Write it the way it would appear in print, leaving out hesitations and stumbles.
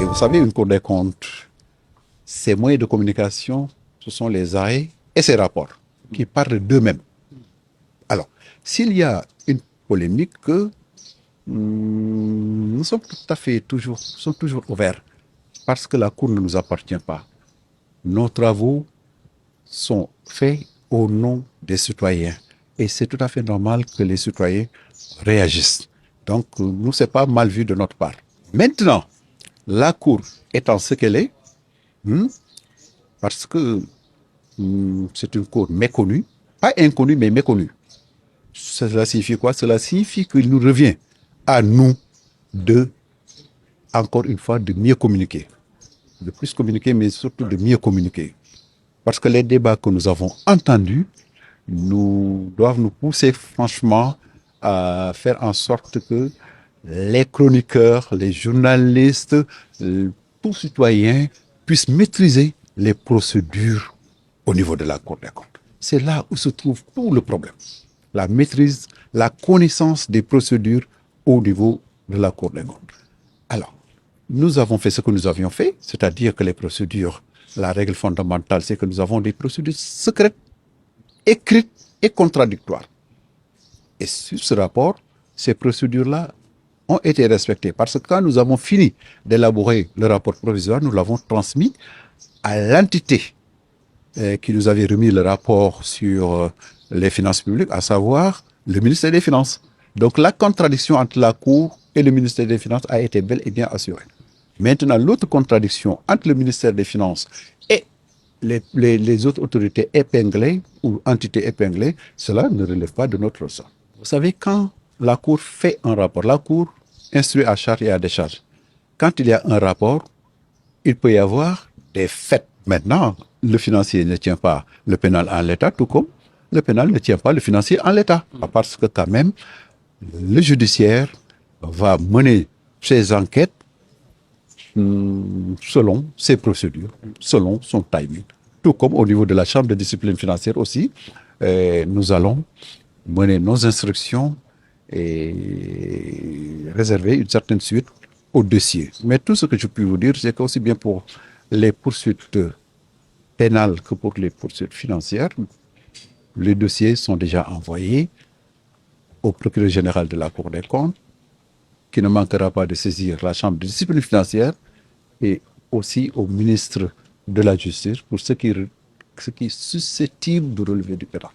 Et vous savez, une Cour des comptes, ses moyens de communication, ce sont les arrêts et ses rapports qui parlent d'eux-mêmes. Alors, s'il y a une polémique, nous sommes tout à fait sommes toujours ouverts parce que la Cour ne nous appartient pas. Nos travaux sont faits au nom des citoyens et c'est tout à fait normal que les citoyens réagissent. Donc, nous, c'est pas mal vu de notre part. Maintenant, la Cour étant ce qu'elle est, parce que c'est une Cour méconnue, pas inconnue, mais méconnue. Cela signifie quoi? Cela signifie qu'il nous revient à nous encore une fois, de mieux communiquer. De plus communiquer, mais surtout de mieux communiquer. Parce que les débats que nous avons entendus doivent nous pousser franchement à faire en sorte que les chroniqueurs, les journalistes, tout citoyen puissent maîtriser les procédures au niveau de la Cour des comptes. C'est là où se trouve tout le problème. La maîtrise, la connaissance des procédures au niveau de la Cour des comptes. Alors, nous avons fait ce que nous avions fait, c'est-à-dire que les procédures, la règle fondamentale, c'est que nous avons des procédures secrètes, écrites et contradictoires. Et sur ce rapport, ces procédures-là ont été respectées. Parce que quand nous avons fini d'élaborer le rapport provisoire, nous l'avons transmis à l'entité qui nous avait remis le rapport sur les finances publiques, à savoir le ministère des Finances. Donc la contradiction entre la Cour et le ministère des Finances a été bel et bien assurée. Maintenant, l'autre contradiction entre le ministère des Finances et les autres autorités épinglées ou entités épinglées, cela ne relève pas de notre ressort. Vous savez, quand la Cour fait un rapport, la Cour instruit à charge et à décharge. Quand il y a un rapport, il peut y avoir des faits. Maintenant, le financier ne tient pas le pénal en l'état, tout comme le pénal ne tient pas le financier en l'état. Parce que quand même, le judiciaire va mener ses enquêtes selon ses procédures, selon son timing. Tout comme au niveau de la Chambre de discipline financière aussi, nous allons mener nos instructions et réserver une certaine suite au dossier. Mais tout ce que je puis vous dire, c'est qu'aussi bien pour les poursuites pénales que pour les poursuites financières, les dossiers sont déjà envoyés au procureur général de la Cour des comptes, qui ne manquera pas de saisir la Chambre de discipline financière et aussi au ministre de la Justice pour ce qui est susceptible de relever du pénal.